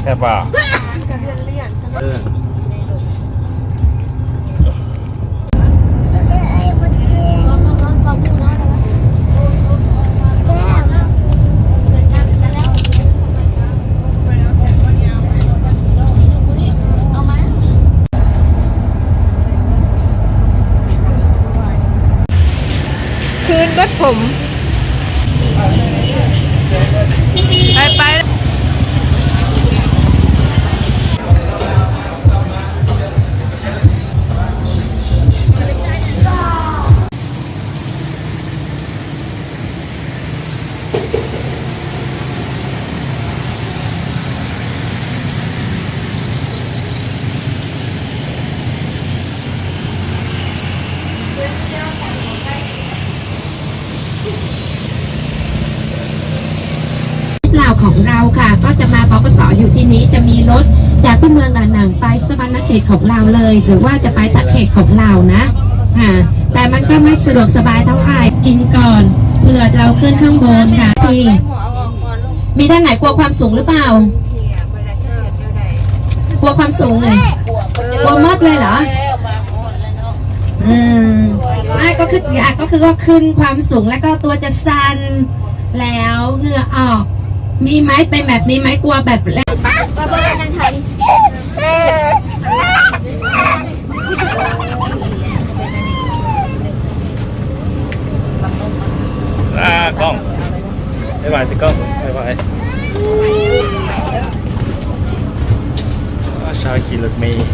ช่ป่ะคืนรถผมไปลาวของเราค่ะก็จะมาปปสอยู่ที่นี้จะมีรถจากที่เมืองหนังไปสวรรณเขตของเราเลย หรือว่าจะไปตะเขตของเรานะแต่มันก็ไม่สะดวกสบายเท่าไหร่กินก่อนเพื่อเราขึ้นข้างบนค่ะที่มีท่านไหนกลัวความสูงหรือเปล่ากลัวความสูงเลยกลัวมดเลยเหรอไม่ก็คือว่าขึ้นความสูงแล้วก็ตัวจะสั่นแล้วเหงื่อออกมีไหมเป็นแบบนี้ไหมกลัวแบบแรกกล้องบ๊ายบายสิกล้องบ๊ายบายชาขี่รถเมล์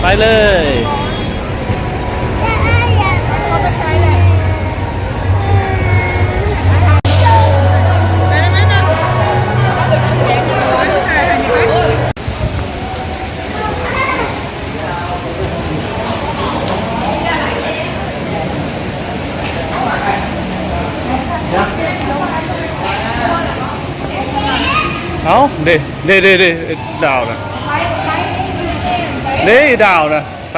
ไปเลยเอาเด้ดาวนะเด้ดาวนะไป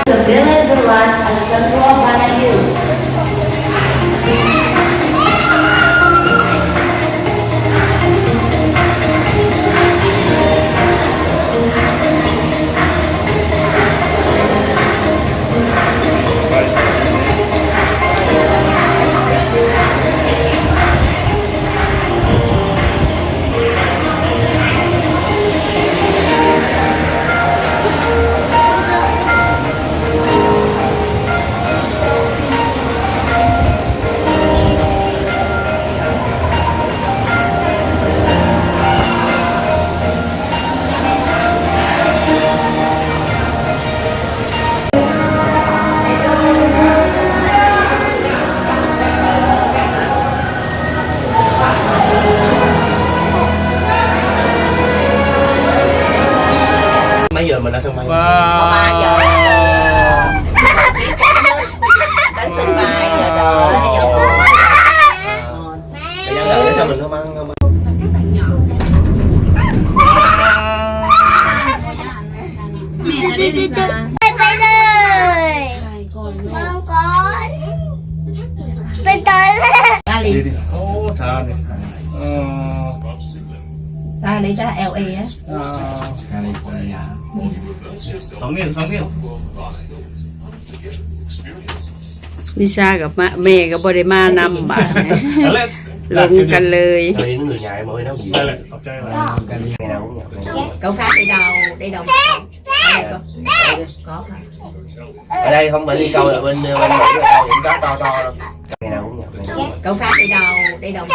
The village was a central banana use. Mấy giờ mình đã sân bay? Wow. 3 giờ. Đến sân bay giờ đợi giờ. Thời gian đợi để sao mình không ăn không?ไปเลยมังกรเป็นตอน Ra liền. Ô, sao này? Ra đi ra LA á. Sống miệng. นิชากับแม่กับบริมานำบาลงกันเลย Người nó người ngại mọi nó bị. Đây lại, học chơi là. Ngày nào cũng nhập. Cậu khác đi đâu? Có. Ở đây không phải đi câu là bên câu những cá to đâu. Ngày nào cũng nhập. Cậu khác đi đâu?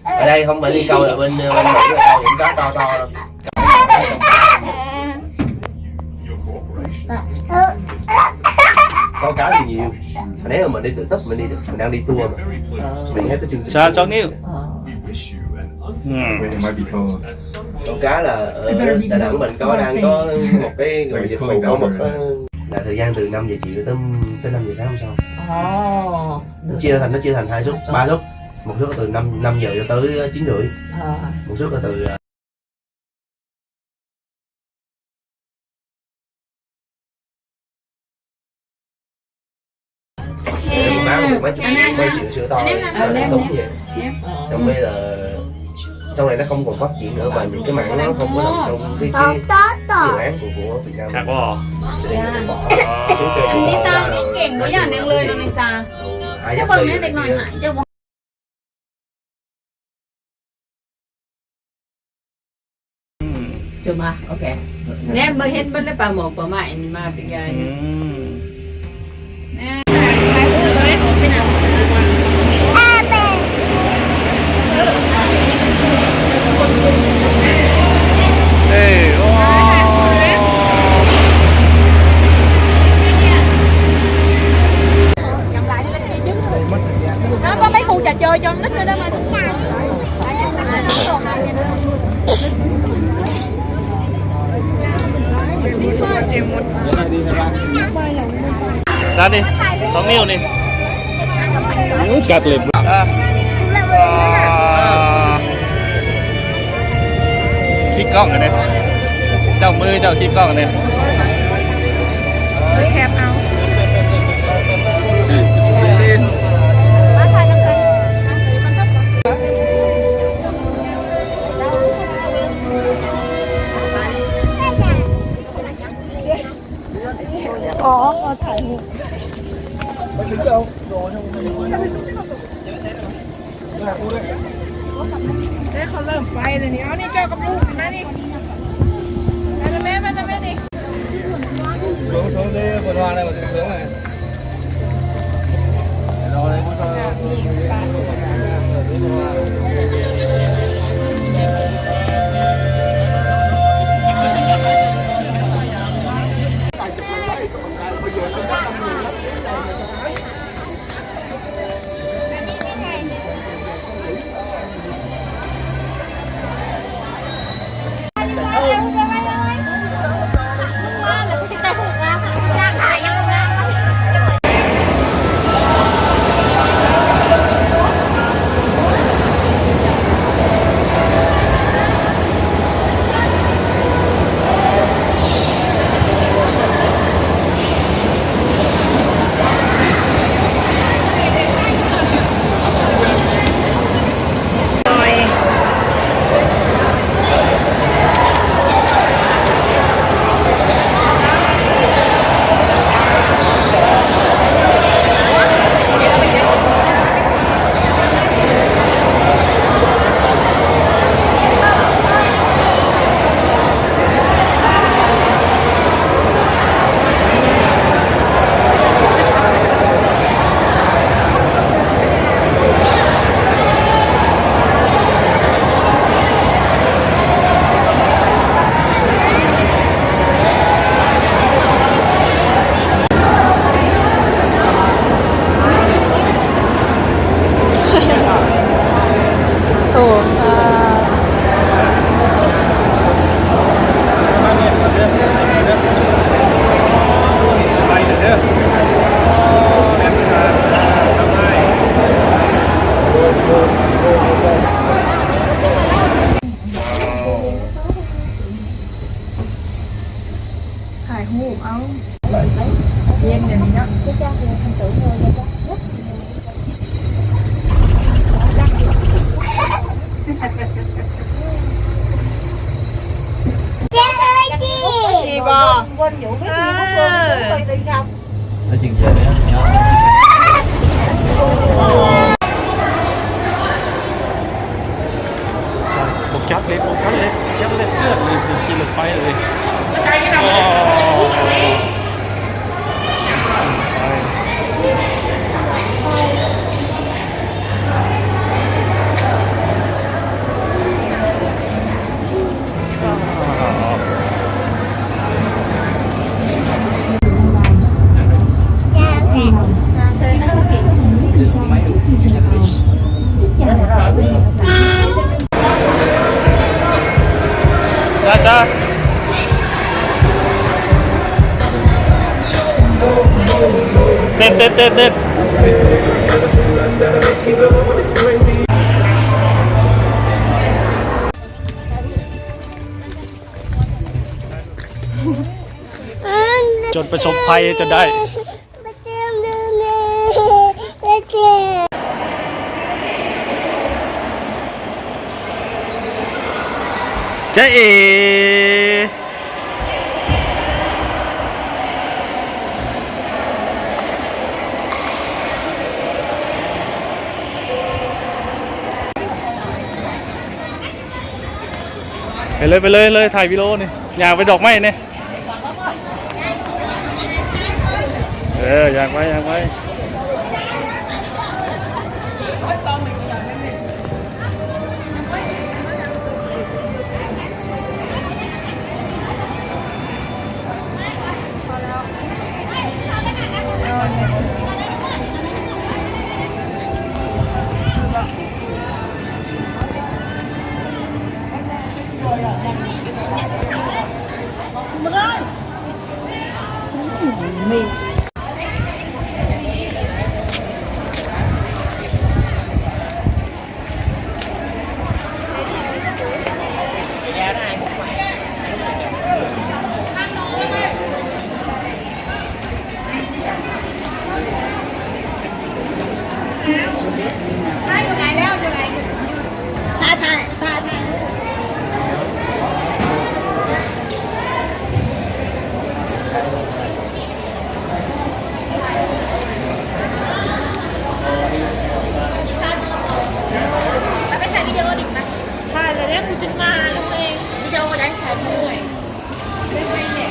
Ở đây không phải đi câu là bên một cái câu những cá to to đâu. Có cá thì nhiều. Nếu mà mình đi tự túc mình đi được, mình đang đi tour mà. Mình hết cái chương trình. Sao cho níu. Con cá là ở Đà Nẵng mình đang có một cái gọi dịch vụ có một là thời gian từ 5 giờ chiều tới 5 giờ sáng hôm sau. Nó chia thành 2 suất, 3 suất. Một suất là từ 5 giờ cho tới 9 rưỡi. Một suất là từ bán được mấy triệu sữa to không vậy. Xong bây giờ sau này nó không còn phát triển nữa và những cái mảng nó không có nằm trong cái dự án của Việt Nam. Khác quá. Lisa biết ghẹn với nhà đang lười đâu Lisa. Các phần này định nói hại cho bọn. Cuma, ok. Nè mới hết bên lấy bà một bà mày mà bị gai. Ê, Nó có mấy khu trò chơi cho nít nữa đó mà. ra đi, 6 níu đi. Cắt liệp. Khi con ở đây. Chào mưa chào khi con ở đây. Đấyเขาเริ่มไปเลยนี่เอานี่เจ้ากับลูกนะนี่มาแม่นี่ xuống cái vườn hoa này mà tự sướng này. Đó đấy cũng nói chuyện về nữa. một chắp lên chắp lên chi lực phái rồi. เต้นเต้นเต้นเต้นจนประสบภัยจนได้เจ๊เอไปเลยถ่ายวิดีโอนี่อยากไปดอกไม้เนี่ยอยากไปถ่ายเลยเนี่ยกูจะมาแล้วเองวิดีโอก็ได้ถ่ายเหนื่อยไม่ไหวเนี่ย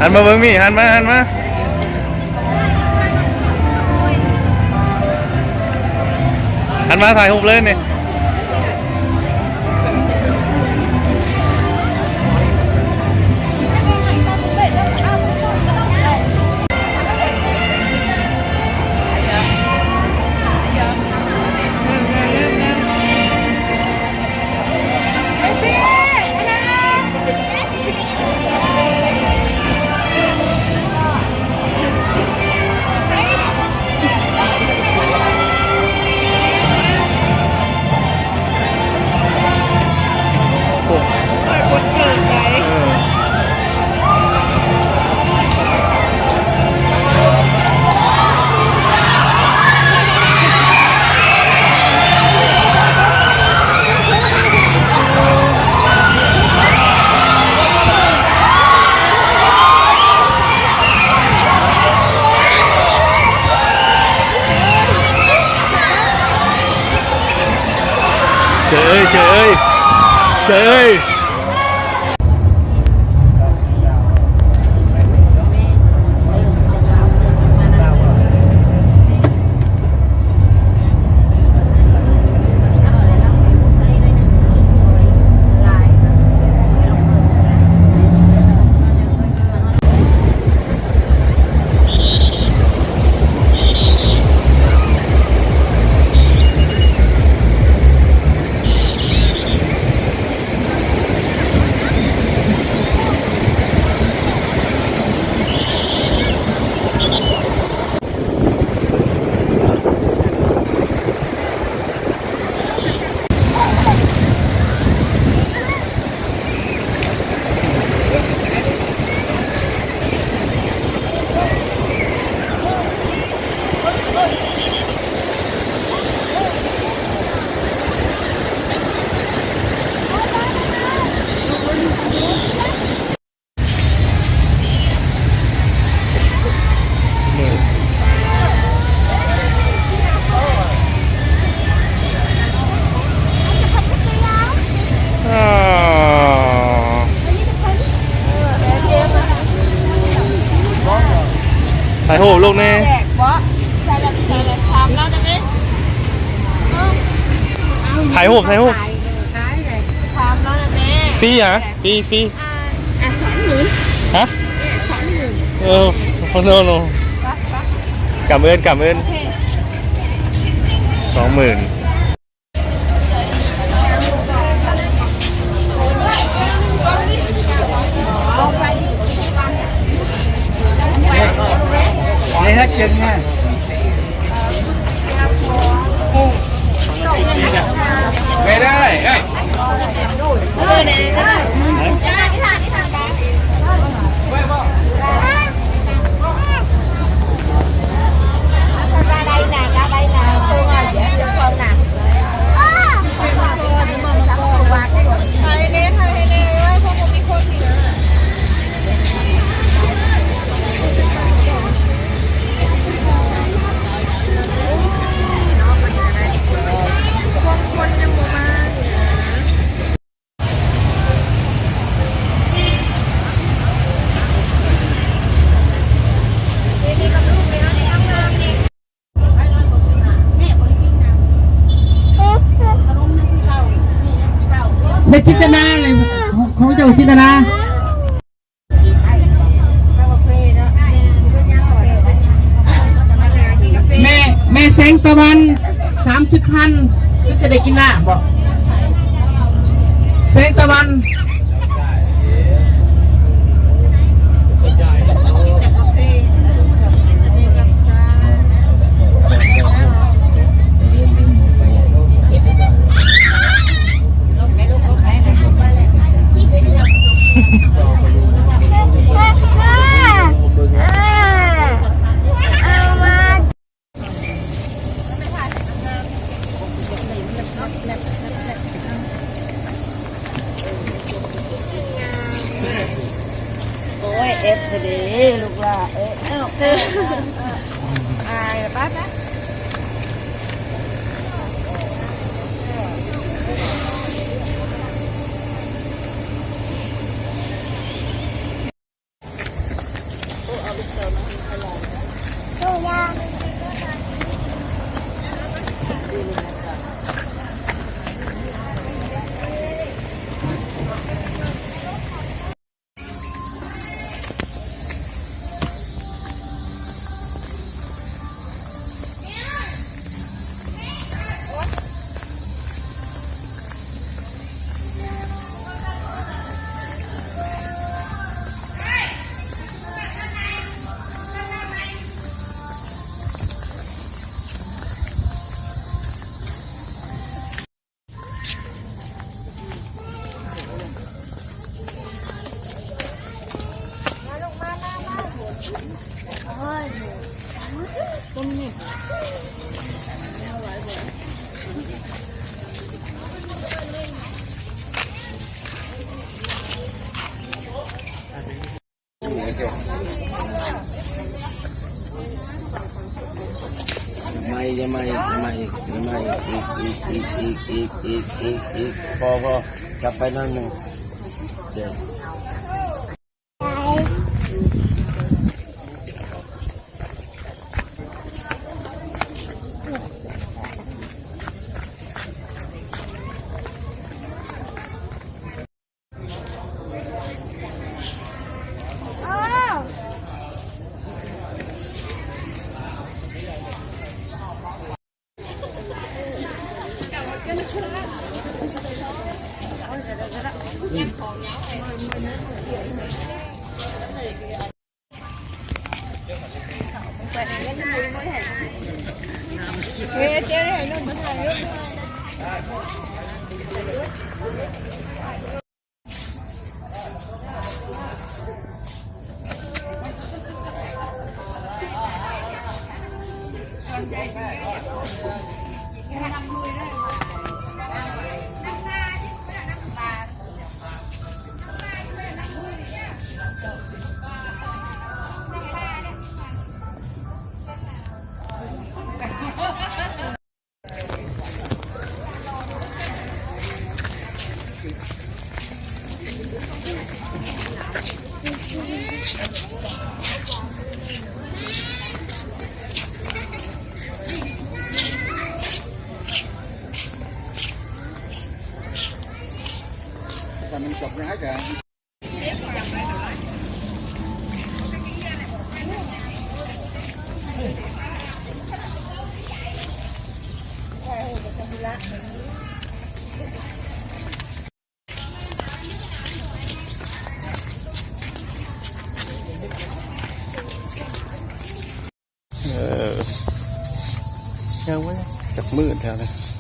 หันมาเบิ่งมี่หันมาถ่ายรูปเลยนี่ เจ้ยถ่ายรูปลูกแน่ แจกบ่ใช่แล้วทำแล้วได้ไหม ถ่ายรูป ขายเลยทำแล้วนะแม่ ฟรีฮะฟรี 20,000 ฮะโนกำเอิญ20,000ไม่ได้เอ้ย ในจินตนาเลยของเจ้าจินตนาแม่แสงตะวัน30,000จะได้กินหน้าบอกแสงตะวัน เอฟพอดีลูกว่าป้านะไม่พอ กลับไปนั่นหนึ่งเดี๋ยว เฮ้ยเจ๊ได้ให้นุ่มมาถ่ายรูป แต่มันจบร้ายกันยังไม่จับมือแถวนี้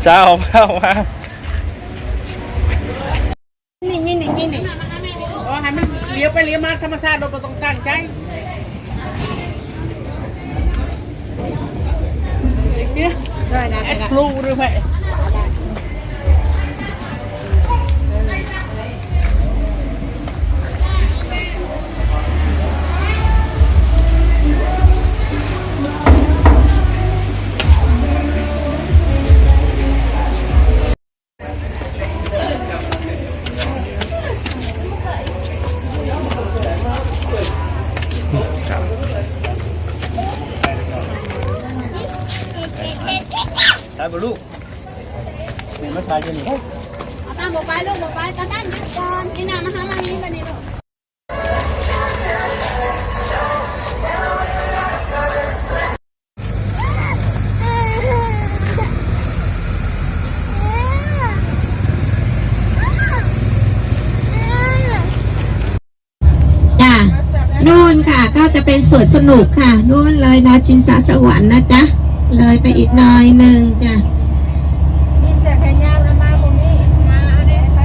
เจ้าเข้ามา นี่อ๋อให้มันเลี้ยวไปเลี้ยวมาธรรมชาติเราต้องตั้งใจได้นะครูหรือไม่ตายบ่ลูกเห็นมาทายจะหนี ตามบอกไปลูกบอกไปตาด้านยึดก่อนไอ้น้ำมาหามานี้มานี่ลูก จ้ะนู่นค่ะก็จะเป็นสวนสนุกค่ะนู่นเลยนะชินสาสวรรค์นะจ๊ะเลยไปอีกหน่อยหนึ่งจ้ะ มีเสียแค่ยาวแล้วมาตรงนี้มาเอาเด็ไป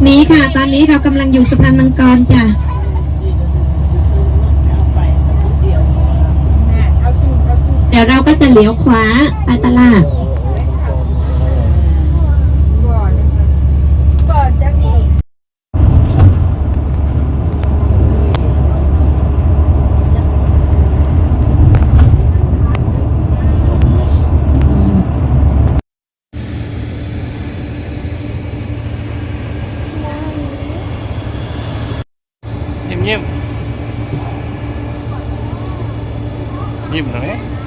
นี้ค่ะตอนนี้เรากำลังอยู่สะพานมังกรจ้ะ ดี๋ยวเราก็จะเลี้ยวขวาไปตลาด ยิ้มยิ้มยิ้มหน่อย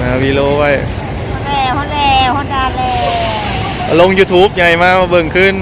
มาวีโลไว้ แล้วฮอดแล้วฮอดดาแล้ว ลง YouTube ใหญ่มาเบิ่งขึ้น